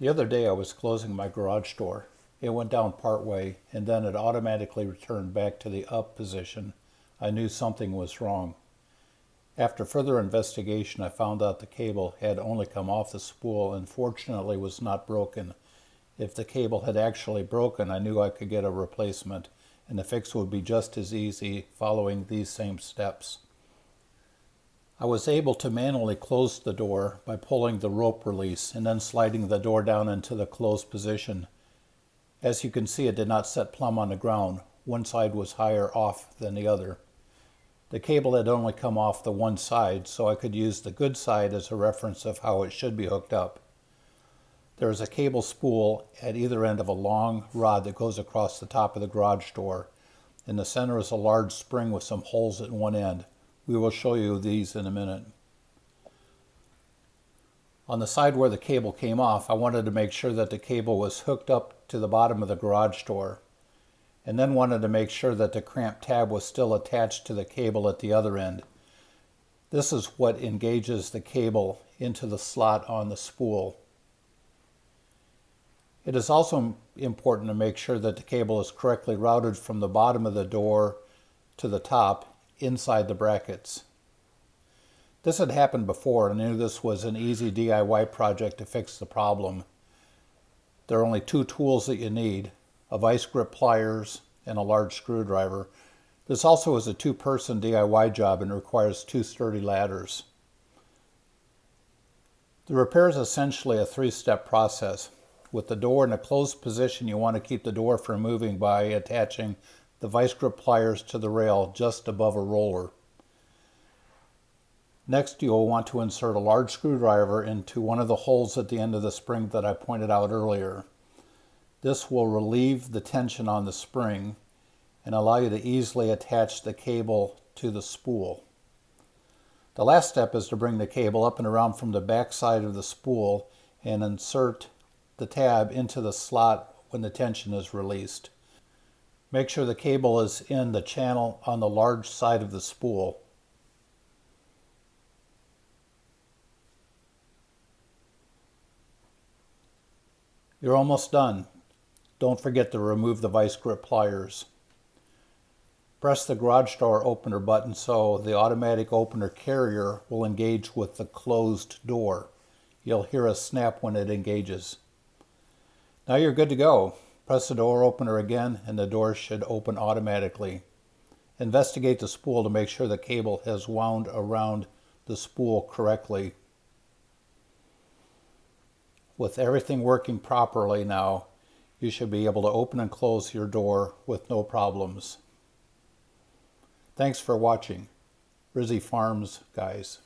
The other day I was closing my garage door. It went down part way and then it automatically returned back to the up position. I knew something was wrong. After further investigation, I found out the cable had only come off the spool and fortunately was not broken. If the cable had actually broken, I knew I could get a replacement, and the fix would be just as easy following these same steps. I was able to manually close the door by pulling the rope release and then sliding the door down into the closed position. As you can see, it did not set plumb on the ground. One side was higher off than the other. The cable had only come off the one side, so I could use the good side as a reference of how it should be hooked up. There is a cable spool at either end of a long rod that goes across the top of the garage door. In the center is a large spring with some holes at one end. We will show you these in a minute. On the side where the cable came off, I wanted to make sure that the cable was hooked up to the bottom of the garage door, and then wanted to make sure that the Crimped tab was still attached to the cable at the other end. This is what engages the cable into the slot on the spool. It is also important to make sure that the cable is correctly routed from the bottom of the door to the top inside the brackets. This had happened before, and I knew this was an easy DIY project to fix the problem. There are only two tools that you need: a vice grip pliers and a large screwdriver. This also is a two-person DIY job and requires two sturdy ladders. The repair is essentially a three-step process. With the door in a closed position, you want to keep the door from moving by attaching the vice grip pliers to the rail just above a roller. Next, you'll want to insert a large screwdriver into one of the holes at the end of the spring that I pointed out earlier. This will relieve the tension on the spring and allow you to easily attach the cable to the spool. The last step is to bring the cable up and around from the back side of the spool and insert the tab into the slot when the tension is released. Make sure the cable is in the channel on the large side of the spool. You're almost done. Don't forget to remove the vice grip pliers. Press the garage door opener button so the automatic opener carrier will engage with the closed door. You'll hear a snap when it engages. Now you're good to go. Press the door opener again and the door should open automatically. Investigate the spool to make sure the cable has wound around the spool correctly. With everything working properly now, you should be able to open and close your door with no problems. Thanks for watching. Rizzy Farms, guys.